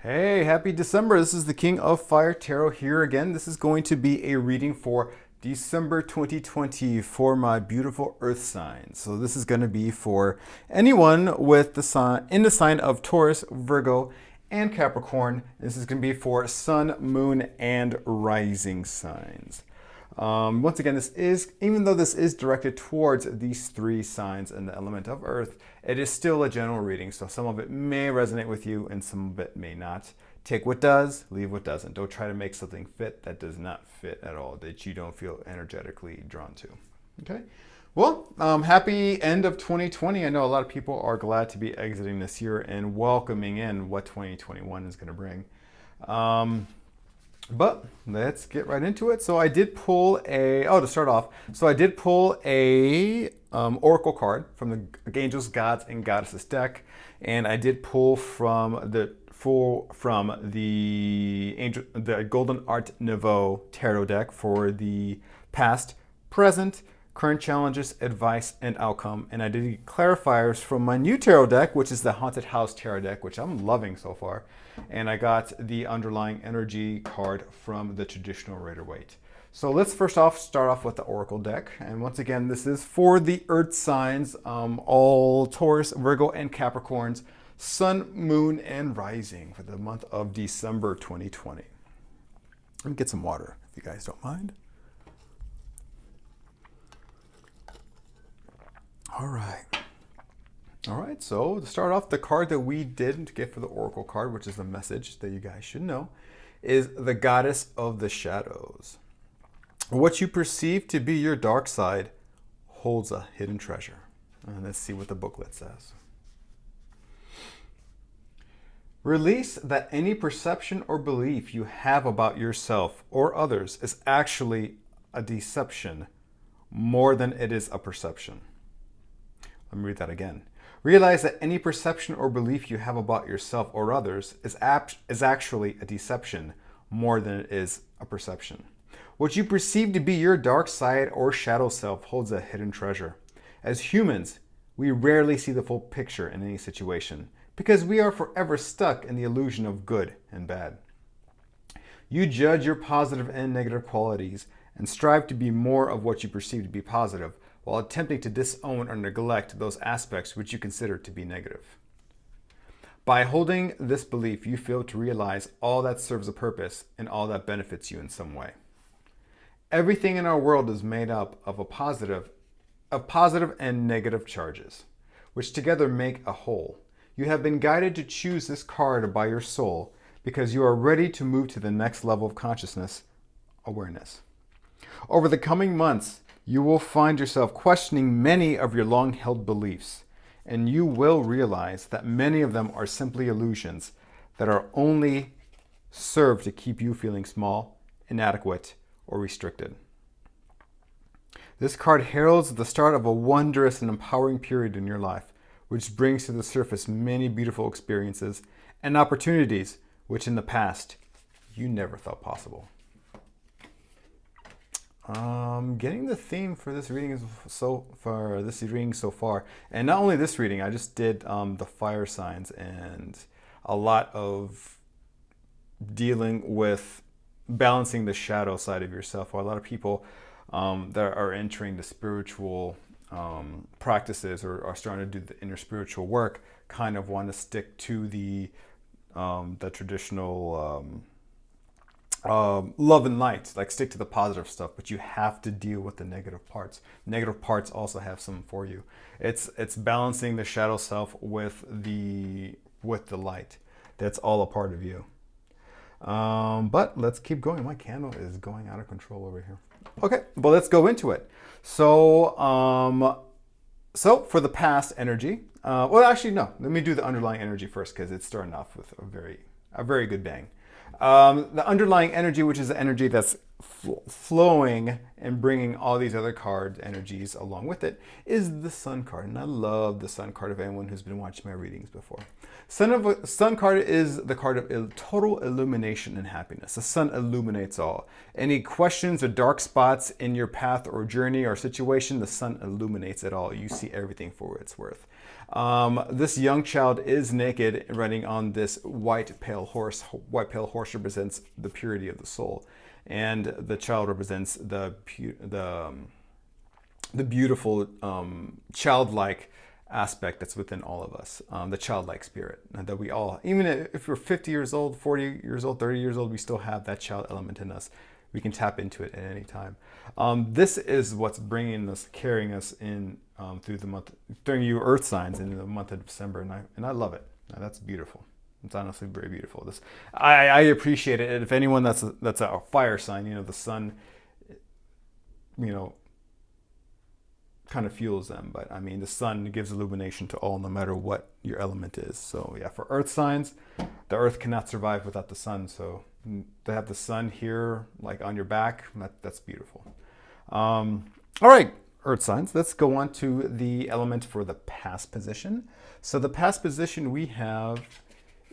Hey, happy December. This is the King of Fire Tarot here again. This is going to be a reading for December 2020 for my beautiful earth signs. So this is going to be for anyone with the sign in the sign of Taurus, Virgo, and Capricorn. This is going to be for sun, moon, and rising signs. Once again, even though this is directed towards these three signs and the element of earth, it is still a general reading. So some of it may resonate with you and some of it may not. Take what does, leave what doesn't. Don't try to make something fit that does not fit at all, that you don't feel energetically drawn to. Okay? Well, happy end of 2020. I know a lot of people are glad to be exiting this year and welcoming in what 2021 is going to bring. But let's get right into it. So I did pull to start off, so I did pull a oracle card from the Angels, Gods, and Goddesses deck, and I did pull from the Golden Art Nouveau tarot deck for the past, present, current challenges, advice, and outcome. And I did clarifiers from my new tarot deck, which is the Haunted House tarot deck, which I'm loving so far. And I got the underlying energy card from the traditional Rider-Waite. So let's start off with the Oracle deck. And once again, this is for the Earth signs, all Taurus, Virgo, and Capricorns, Sun, Moon, and Rising for the month of December 2020. Let me get some water, if you guys don't mind. All right, so to start off, the card that we didn't get for the Oracle card, which is the message that you guys should know, is the Goddess of the Shadows. What you perceive to be your dark side holds a hidden treasure. And let's see what the booklet says. Release that any perception or belief you have about yourself or others is actually a deception more than it is a perception. Let me read that again. Realize that any perception or belief you have about yourself or others is actually a deception more than it is a perception. What you perceive to be your dark side or shadow self holds a hidden treasure. As humans, we rarely see the full picture in any situation because we are forever stuck in the illusion of good and bad. You judge your positive and negative qualities and strive to be more of what you perceive to be positive, while attempting to disown or neglect those aspects which you consider to be negative. By holding this belief, you fail to realize all that serves a purpose and all that benefits you in some way. Everything in our world is made up of positive and negative charges, which together make a whole. You have been guided to choose this card by your soul because you are ready to move to the next level of consciousness, awareness. Over the coming months, you will find yourself questioning many of your long-held beliefs, and you will realize that many of them are simply illusions that are only serve to keep you feeling small, inadequate, or restricted. This card heralds the start of a wondrous and empowering period in your life, which brings to the surface many beautiful experiences and opportunities which in the past you never thought possible. Getting the theme for this reading so far, and not only this reading, I just did the fire signs and a lot of dealing with balancing the shadow side of yourself. Or a lot of people that are entering the spiritual practices or are starting to do the inner spiritual work kind of want to stick to the traditional love and light, like stick to the positive stuff, but you have to deal with the negative parts. Negative parts also have some for you. It's balancing the shadow self with the light. That's all a part of you. But let's keep going. My candle is going out of control over here. Okay, well, let's go into it. So for the past energy, let me do the underlying energy first because it's starting off with a very good bang. The underlying energy, which is the energy that's flowing and bringing all these other card energies along with it, is the Sun card. And I love the Sun card of anyone who's been watching my readings before. Sun card is the card of total illumination and happiness. The sun illuminates all. Any questions or dark spots in your path or journey or situation, the sun illuminates it all. You see everything for what it's worth. This young child is naked, riding on this white pale horse. White pale horse represents the purity of the soul, and the child represents the beautiful childlike aspect that's within all of us, the childlike spirit that we all, even if we're 50 years old, 40 years old, 30 years old, we still have that child element in us. We can tap into it at any time. This is what's bringing us, carrying us in through the month, during you earth signs in the month of December, and I love it. That's beautiful. It's honestly very beautiful. This I appreciate it. If anyone that's a fire sign, the sun, kind of fuels them. But I mean, the sun gives illumination to all, no matter what your element is. So yeah, for earth signs, the earth cannot survive without the sun. So to have the sun here, like on your back, that's beautiful. All right, earth signs. Let's go on to the element for the past position. So the past position we have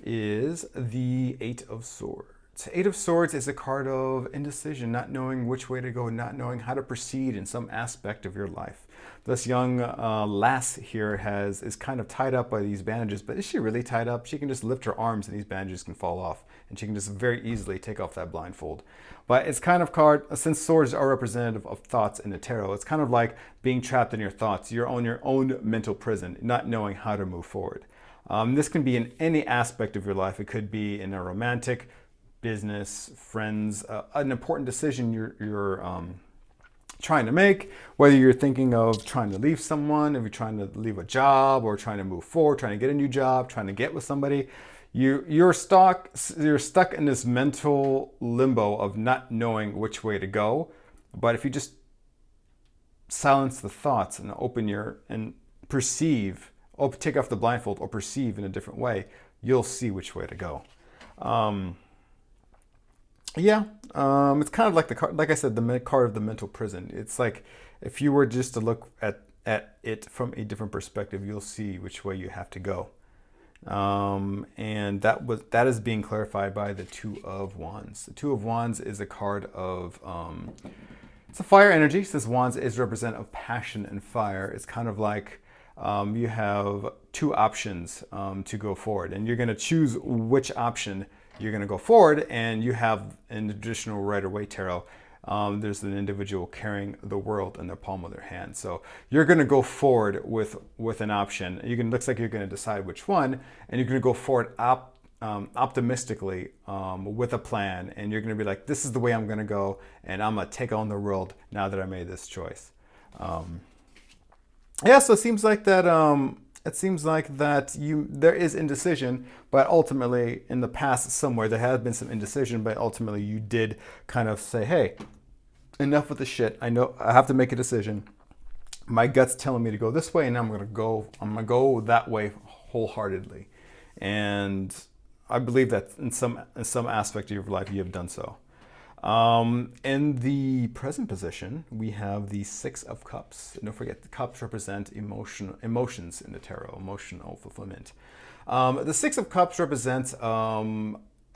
is the Eight of Swords. Eight of Swords is a card of indecision, not knowing which way to go, not knowing how to proceed in some aspect of your life. This young lass here is kind of tied up by these bandages, but is she really tied up? She can just lift her arms and these bandages can fall off, and she can just very easily take off that blindfold. But it's kind of card, since swords are representative of thoughts in the tarot, it's kind of like being trapped in your thoughts. You're on your own mental prison, not knowing how to move forward. This can be in any aspect of your life. It could be in a romantic, business, friends, an important decision you're trying to make, whether you're thinking of trying to leave someone, if you're trying to leave a job, or trying to move forward, trying to get a new job, trying to get with somebody. You're stuck in this mental limbo of not knowing which way to go. But if you just silence the thoughts and perceive, or take off the blindfold, or perceive in a different way, you'll see which way to go. It's kind of like the card, like I said, the card of the mental prison. It's like if you were just to look at it from a different perspective, you'll see which way you have to go. And that is being clarified by the Two of Wands. The Two of Wands is a card of it's a fire energy. Since Wands is representative of passion and fire, it's kind of like you have two options to go forward, and you're going to choose which option you're going to go forward. And you have, in the traditional Rider-Waite tarot, there's an individual carrying the world in the palm of their hand. So you're going to go forward with an option. Looks like you're going to decide which one, and you're going to go forward optimistically with a plan. And you're going to be like, this is the way I'm going to go, and I'm going to take on the world now that I made this choice. So it seems like that. There is indecision, but ultimately in the past somewhere there has been some indecision, but ultimately you did kind of say, hey, enough with the shit. I know I have to make a decision. My gut's telling me to go this way, and I'm gonna go that way wholeheartedly. And I believe that in some aspect of your life you have done so. In the present position, we have the Six of Cups. And don't forget, the cups represent emotions in the tarot, emotional fulfillment. The Six of Cups represents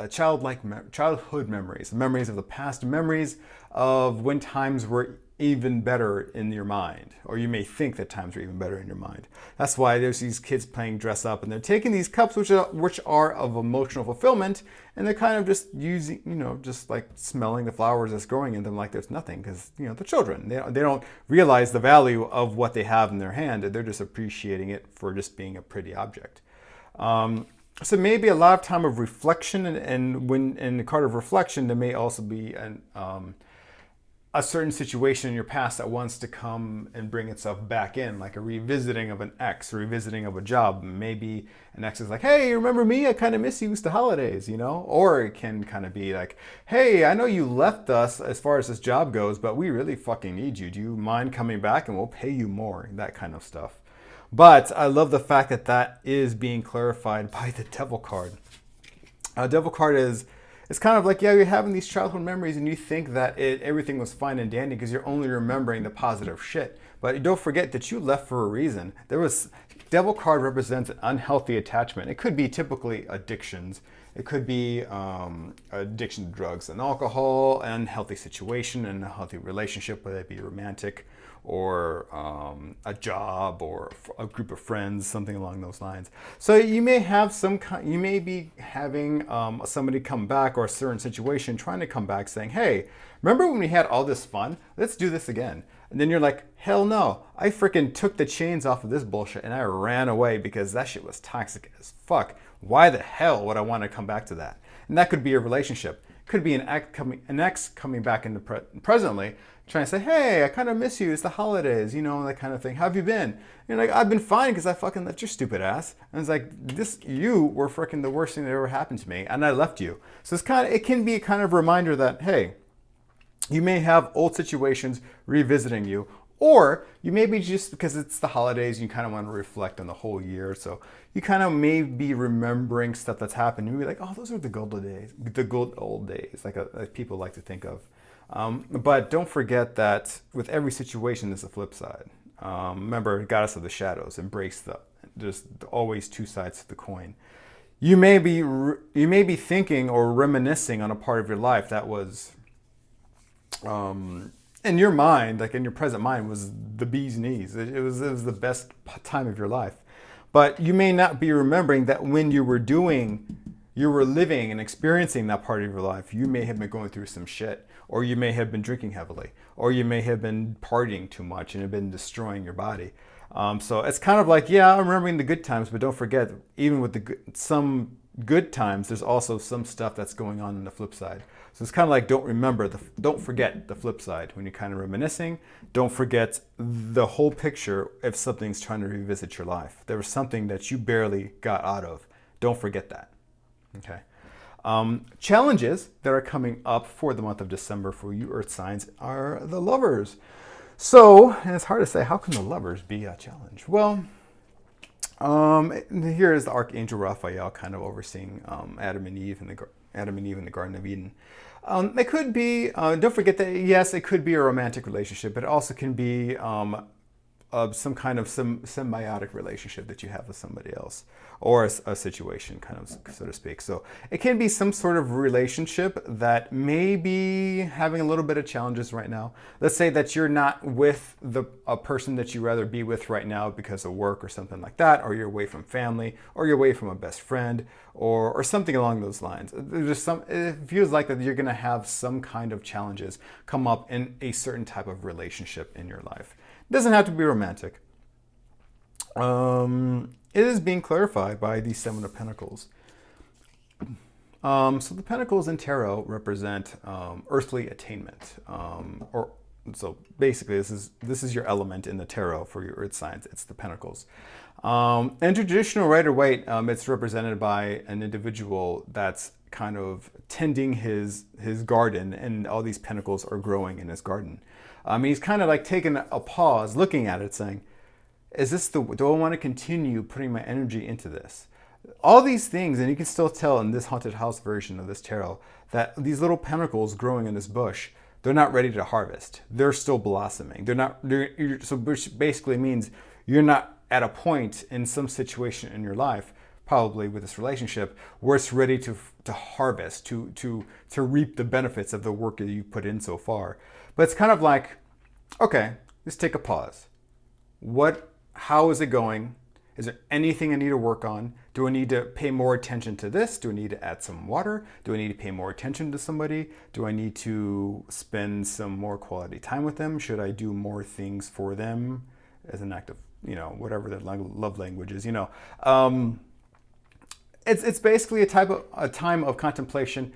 childhood memories of the past, memories of when times were even better in your mind, or you may think that times were even better in your mind. That's why there's these kids playing dress up, and they're taking these cups which are of emotional fulfillment, and they're kind of just using, just like smelling the flowers that's growing in them like there's nothing, because they're children. They don't realize the value of what they have in their hand. They're just appreciating it for just being a pretty object. So maybe a lot of time of reflection, and when in the card of reflection, there may also be a certain situation in your past that wants to come and bring itself back in, like a revisiting of an ex, a revisiting of a job. Maybe an ex is like, hey, remember me? I kind of miss you. It's the holidays, Or it can kind of be like, hey, I know you left us as far as this job goes, but we really fucking need you. Do you mind coming back and we'll pay you more? That kind of stuff. But I love the fact that is being clarified by the Devil card. Devil card it's kind of like, you're having these childhood memories and you think that everything was fine and dandy because you're only remembering the positive shit. But don't forget that you left for a reason. Devil card represents an unhealthy attachment. It could be typically addictions. It could be addiction to drugs and alcohol, an unhealthy situation, an unhealthy relationship, whether it be romantic or a job or a group of friends, something along those lines. So you may have you may be having somebody come back, or a certain situation trying to come back saying, hey, remember when we had all this fun? Let's do this again. And then you're like, hell no, I freaking took the chains off of this bullshit and I ran away because that shit was toxic as fuck. Why the hell would I want to come back to that? And that could be a relationship. Could be an ex coming back in the presently, trying to say, hey, I kind of miss you. It's the holidays, you know, that kind of thing. How have you been? And you're like, I've been fine because I fucking left your stupid ass. And it's like, you were freaking the worst thing that ever happened to me, and I left you. So it can be a kind of reminder that, hey, you may have old situations revisiting you, or you may be just because it's the holidays, you kind of want to reflect on the whole year. So you kind of may be remembering stuff that's happened. You'll be like, oh, those are the good old days, like people like to think of. But don't forget that with every situation, there's a flip side. Remember, goddess of the shadows, embrace there's always two sides to the coin. You may be thinking or reminiscing on a part of your life that was, in your mind, like in your present mind, was the bee's knees. It was the best time of your life. But you may not be remembering that when you were living and experiencing that part of your life, you may have been going through some shit, or you may have been drinking heavily, or you may have been partying too much and have been destroying your body. So it's kind of like, yeah, I'm remembering the good times, but don't forget, even with some good times, there's also some stuff that's going on the flip side. So it's kind of like, don't forget the flip side. When you're kind of reminiscing, don't forget the whole picture if something's trying to revisit your life. There was something that you barely got out of. Don't forget that. Okay. Challenges that are coming up for the month of December for you Earth signs are the Lovers. So, and it's hard to say, how can the Lovers be a challenge? Well, here is the Archangel Raphael kind of overseeing Adam and Eve in the Garden of Eden. It could be, don't forget that, yes, it could be a romantic relationship, but it also can be some kind of symbiotic relationship that you have with somebody else, or a situation, kind of, so to speak. So it can be some sort of relationship that may be having a little bit of challenges right now. Let's say that you're not with a person that you rather be with right now because of work or something like that, or you're away from family, or you're away from a best friend, or something along those lines. It feels like that you're going to have some kind of challenges come up in a certain type of relationship in your life. It doesn't have to be romantic. It is being clarified by the Seven of Pentacles. So the Pentacles in Tarot represent earthly attainment. So basically, this is your element in the Tarot for your Earth signs. It's the Pentacles. In traditional Rider-Waite, it's represented by an individual that's kind of tending his garden, and all these pentacles are growing in his garden. He's kind of like taking a pause, looking at it, saying, do I want to continue putting my energy into this? All these things, and you can still tell in this haunted house version of this tarot, that these little pentacles growing in this bush, they're not ready to harvest. They're still blossoming. So which basically means you're not at a point in some situation in your life, probably with this relationship, where it's ready to harvest, to reap the benefits of the work that you put in so far. But it's kind of like, okay, let's take a pause. How is it going? Is there anything I need to work on? Do I need to pay more attention to this? Do I need to add some water? Do I need to pay more attention to somebody? Do I need to spend some more quality time with them? Should I do more things for them as an act of, whatever their love language is, It's basically a time of contemplation,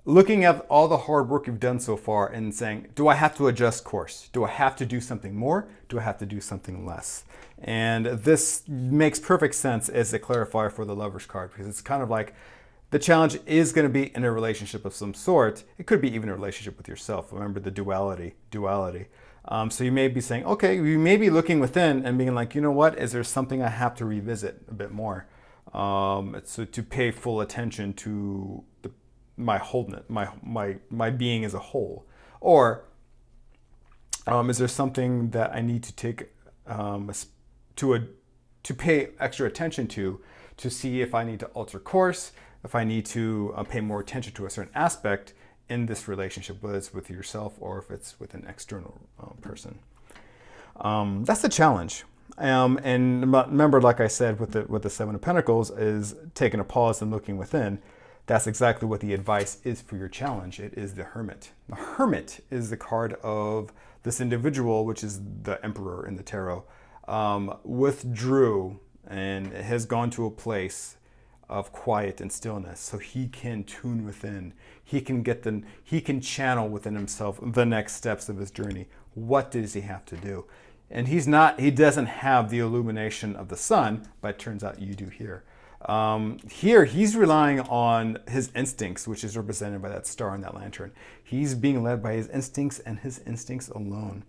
looking at all the hard work you've done so far and saying, do I have to adjust course? Do I have to do something more? Do I have to do something less? And this makes perfect sense as a clarifier for the Lovers card, because it's kind of like the challenge is going to be in a relationship of some sort. It could be even a relationship with yourself. Remember the duality. So you may be saying, okay, you may be looking within and being like, you know what? Is there something I have to revisit a bit more? So to pay full attention to my wholeness, my being as a whole, or is there something that I need to take to pay extra attention to see if I need to alter course, if I need to pay more attention to a certain aspect in this relationship, whether it's with yourself or if it's with an external person. That's the challenge. And remember, like I said, with the Seven of Pentacles, is taking a pause and looking within. That's exactly what the advice is for your challenge. It is the Hermit. The Hermit is the card of this individual, which is the Emperor in the tarot, withdrew and has gone to a place of quiet and stillness, so he can tune within. He can channel within himself the next steps of his journey. What does he have to do? And he doesn't have the illumination of the sun, but it turns out you do here. Here, he's relying on his instincts, which is represented by that star and that lantern. He's being led by his instincts and his instincts alone.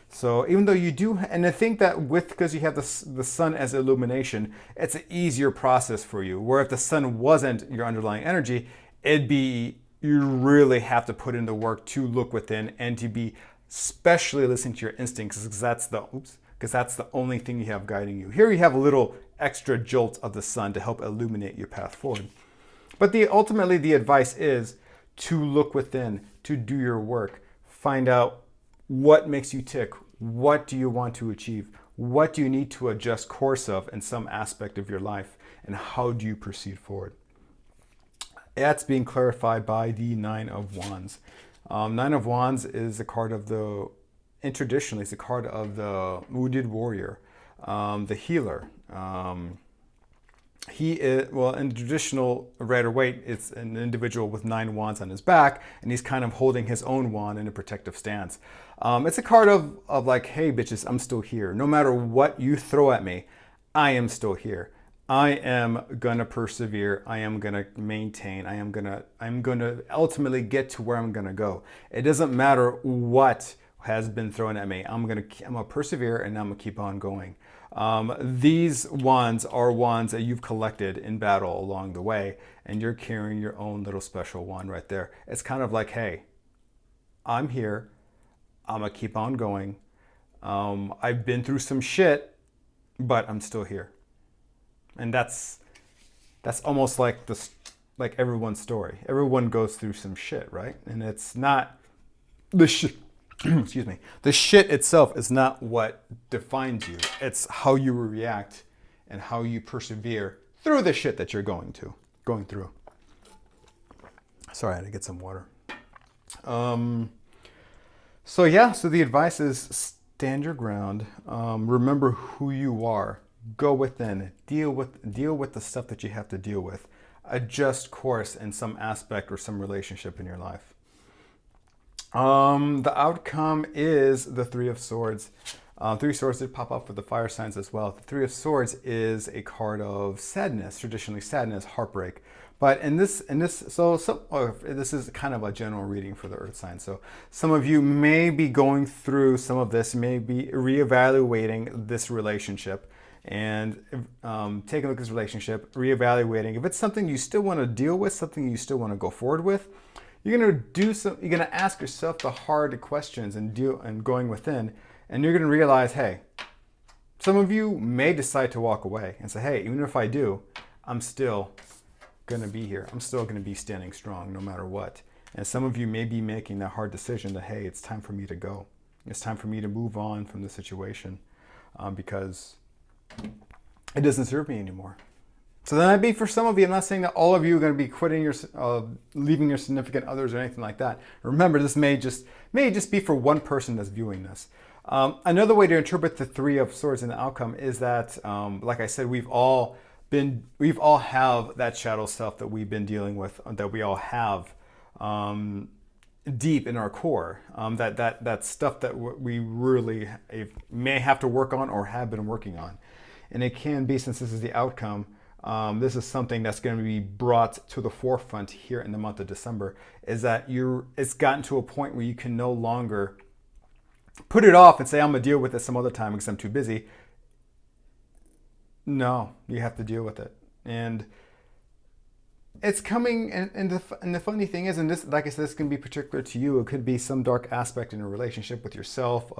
So even though you do, and I think that because you have the sun as illumination, it's an easier process for you. Where if the sun wasn't your underlying energy, you really have to put in the work to look within and to be especially listening to your instincts, because that's the only thing you have guiding you. Here you have a little extra jolt of the sun to help illuminate your path forward. But ultimately the advice is to look within, to do your work, find out what makes you tick, what do you want to achieve, what do you need to adjust course of in some aspect of your life, and how do you proceed forward. That's being clarified by the Nine of Wands. Nine of Wands is a card of traditionally, it's a card of the wounded warrior, the healer. He is, well, in traditional Rider-Waite, it's an individual with 9 wands on his back, and he's kind of holding his own wand in a protective stance. It's a card of like, hey, bitches, I'm still here. No matter what you throw at me, I am still here. I am gonna persevere. I am gonna maintain. I'm gonna ultimately get to where I'm gonna go. It doesn't matter what has been thrown at me. I'm gonna persevere, and I'm gonna keep on going. These wands are wands that you've collected in battle along the way, and you're carrying your own little special wand right there. It's kind of like, hey, I'm here. I'm gonna keep on going. I've been through some shit, but I'm still here. And that's almost like like everyone's story. Everyone goes through some shit, right? And it's not the shit. Excuse me. The shit itself is not what defines you. It's how you react and how you persevere through the shit that you're going through. Sorry, I had to get some water. So the advice is stand your ground. Remember who you are. Go within. Deal with the stuff that you have to deal with. Adjust course in some aspect or some relationship in your life. The outcome is the Three of Swords. Three of Swords did pop up for the fire signs as well. The Three of Swords is a card of sadness, traditionally sadness, heartbreak. But this is kind of a general reading for the earth signs. So some of you may be going through some of this, may be reevaluating this relationship and taking a look at this relationship, reevaluating. If it's something you still want to deal with, something you still want to go forward with, you're gonna ask yourself the hard questions and going within, and you're gonna realize, hey, some of you may decide to walk away and say, hey, even if I do, I'm still gonna be here. I'm still gonna be standing strong no matter what. And some of you may be making that hard decision that, hey, it's time for me to go. It's time for me to move on from the situation because it doesn't serve me anymore. So that might be for some of you. I'm not saying that all of you are going to be quitting leaving your significant others or anything like that. Remember, this may just be for one person that's viewing this. Another way to interpret the Three of Swords in the outcome is that, like I said, we've all have that shadow self that we've been dealing with, that we all have deep in our core. That stuff that we really may have to work on or have been working on, and it can be, since this is the outcome. This is something that's going to be brought to the forefront here in the month of December, is that it's gotten to a point where you can no longer put it off and say, I'm going to deal with it some other time because I'm too busy. No, you have to deal with it. And it's coming. And the funny thing is, and this, like I said, this can be particular to you. It could be some dark aspect in a relationship with yourself.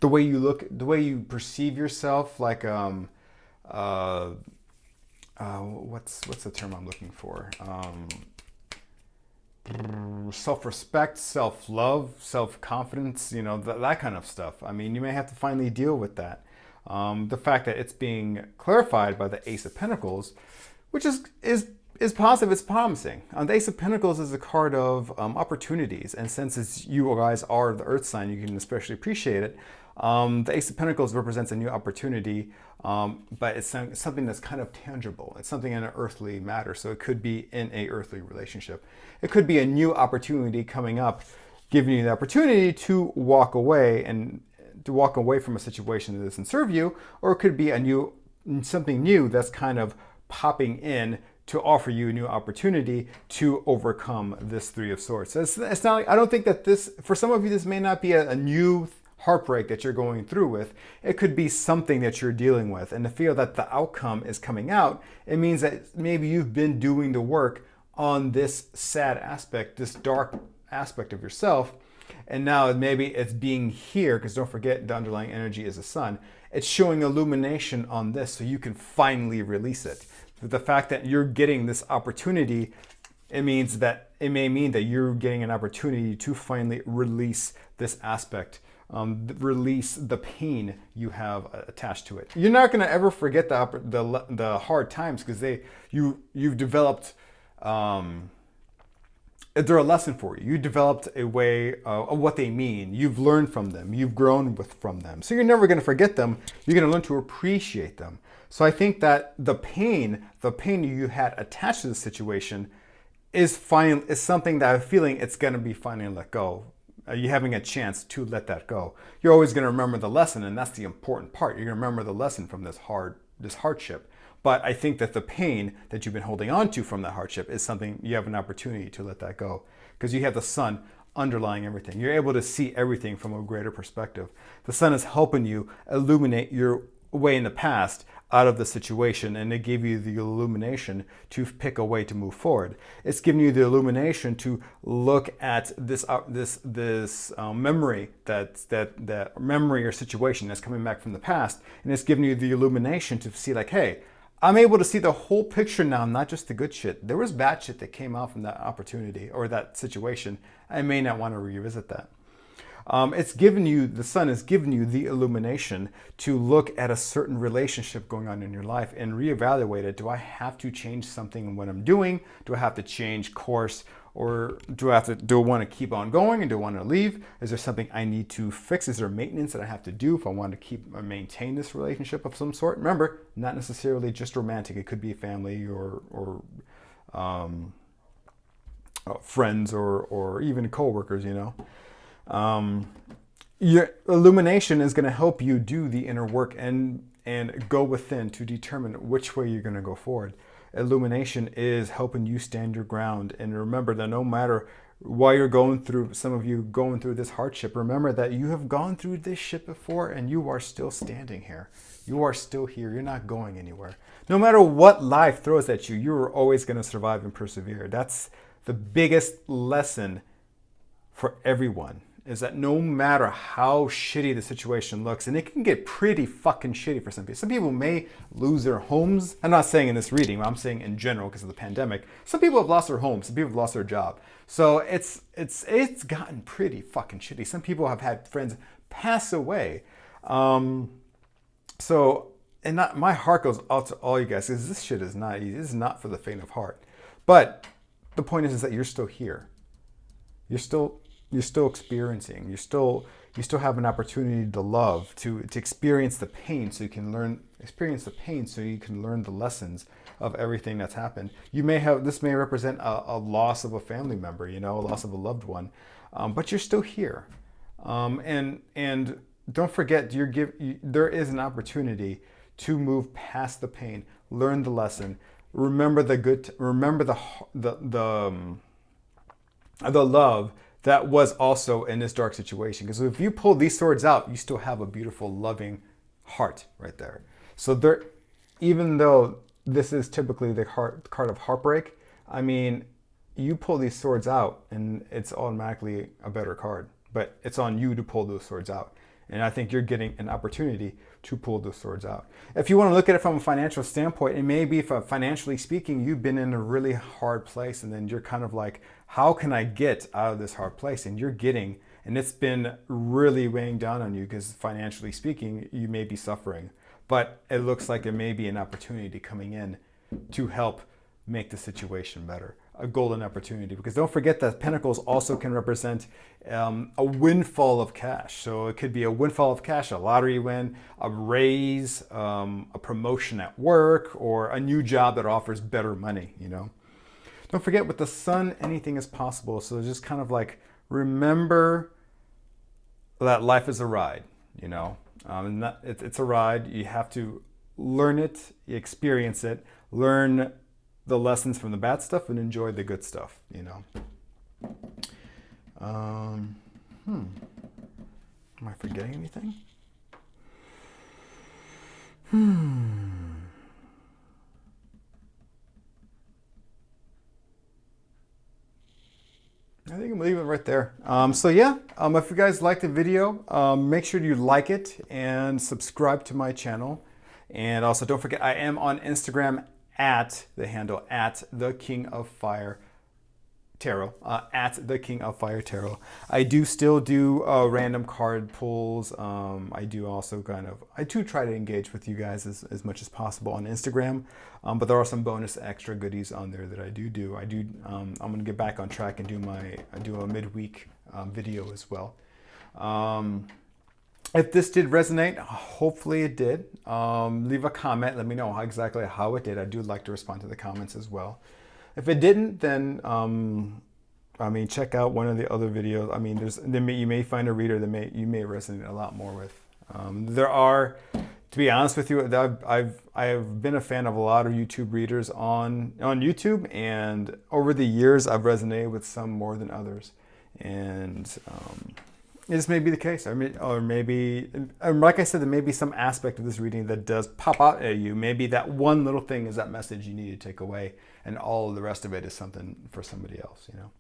The way you look, the way you perceive yourself, like, what's the term I'm looking for? self-respect, self-love, self-confidence, that kind of stuff. I mean, you may have to finally deal with that. The fact that it's being clarified by the Ace of Pentacles, which is positive, it's promising. The Ace of Pentacles is a card of opportunities, and since you guys are the Earth sign, you can especially appreciate it. The Ace of Pentacles represents a new opportunity, but it's something that's kind of tangible. It's something in an earthly matter, so it could be in a earthly relationship. It could be a new opportunity coming up, giving you the opportunity to walk away from a situation that doesn't serve you, or it could be something new that's kind of popping in to offer you a new opportunity to overcome this Three of Swords. So it's not like, I don't think that for some of you, this may not be a new heartbreak that you're going through with. It could be something that you're dealing with. And to feel that the outcome is coming out, it means that maybe you've been doing the work on this sad aspect, this dark aspect of yourself. And now maybe it's being here, because don't forget the underlying energy is the sun. It's showing illumination on this so you can finally release it. The fact that you're getting this opportunity, it may mean that you're getting an opportunity to finally release this aspect, release the pain you have attached to it. You're not going to ever forget the hard times, because you've developed. They're a lesson for you. You developed a way of what they mean. You've learned from them. You've grown from them. So you're never going to forget them. You're going to learn to appreciate them. So I think that the pain you had attached to the situation is something that I'm feeling it's going to be finally let go. You're having a chance to let that go. You're always going to remember the lesson, and that's the important part. You're going to remember the lesson from this hardship. But I think that the pain that you've been holding on to from that hardship is something you have an opportunity to let that go, because you have the sun underlying everything. You're able to see everything from a greater perspective. The sun is helping you illuminate your way in the past out of the situation, and it gave you the illumination to pick a way to move forward. It's giving you the illumination to look at this memory, that memory or situation that's coming back from the past, and it's giving you the illumination to see, like, hey, I'm able to see the whole picture now, not just the good shit. There was bad shit that came out from that opportunity or that situation. I may not want to revisit that. The sun is giving you the illumination to look at a certain relationship going on in your life and reevaluate it. Do I have to change something in what I'm doing? Do I have to change course? Or do I want to keep on going, and do I want to leave? Is there something I need to fix? Is there maintenance that I have to do if I want to keep or maintain this relationship of some sort? Remember, not necessarily just romantic. It could be family or friends or even coworkers, Your illumination is going to help you do the inner work and go within to determine which way you're going to go forward. Illumination is helping you stand your ground. And remember that no matter why you're going through, some of you going through this hardship, remember that you have gone through this shit before, and you are still standing here. You are still here. You're not going anywhere. No matter what life throws at you, you're always going to survive and persevere. That's the biggest lesson for everyone, is that no matter how shitty the situation looks, and it can get pretty fucking shitty for some people. Some people may lose their homes. I'm not saying in this reading, I'm saying in general because of the pandemic. Some people have lost their homes. Some people have lost their job. So it's gotten pretty fucking shitty. Some people have had friends pass away. My heart goes out to all you guys, because this shit is not easy. This is not for the faint of heart. But the point is that you're still here. You're still experiencing. You still have an opportunity to love, to experience the pain, so you can learn the lessons of everything that's happened. This may represent a loss of a family member, a loss of a loved one, but you're still here. And don't forget, there is an opportunity to move past the pain, learn the lesson, remember the love that was also in this dark situation. Because if you pull these swords out, you still have a beautiful, loving heart right there. So even though this is typically the card of heartbreak, I mean, you pull these swords out and it's automatically a better card. But it's on you to pull those swords out. And I think you're getting an opportunity to pull those swords out. If you want to look at it from a financial standpoint, it may be, if financially speaking, you've been in a really hard place and then you're kind of like, how can I get out of this hard place? And you're getting, and it's been really weighing down on you because financially speaking, you may be suffering. But it looks like there may be an opportunity coming in to help make the situation better. A golden opportunity, because don't forget that pentacles also can represent a windfall of cash. So it could be a windfall of cash, a lottery win, a raise, a promotion at work, or a new job that offers better money, you know. Don't forget, with the sun, anything is possible. So just kind of like, remember that life is a ride, you know. It's a ride. You have to learn it, experience it, learn the lessons from the bad stuff, and enjoy the good stuff, you know. Am I forgetting anything? I think I'm leaving it right there. So yeah, if you guys liked the video, make sure you like it and subscribe to my channel. And also don't forget, I am on Instagram at the handle at the King of Fire Tarot, at the King of Fire Tarot. I do still do random card pulls. I do also I do try to engage with you guys as much as possible on Instagram, but there are some bonus extra goodies on there that I do. I'm gonna get back on track and do a midweek video as well. If this did resonate, hopefully it did. Leave a comment. Let me know exactly how it did. I do like to respond to the comments as well. If it didn't, then check out one of the other videos. I mean, you may find a reader that you may resonate a lot more with. There are, to be honest with you, I've been a fan of a lot of YouTube readers on YouTube, and over the years I've resonated with some more than others, and this may be the case. I mean, or maybe, like I said, there may be some aspect of this reading that does pop out at you. Maybe that one little thing is that message you need to take away, and all of the rest of it is something for somebody else, you know.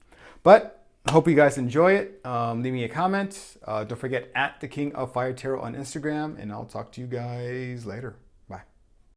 But I hope you guys enjoy it. Leave me a comment. Don't forget, at the King of Fire Tarot on Instagram, and I'll talk to you guys later.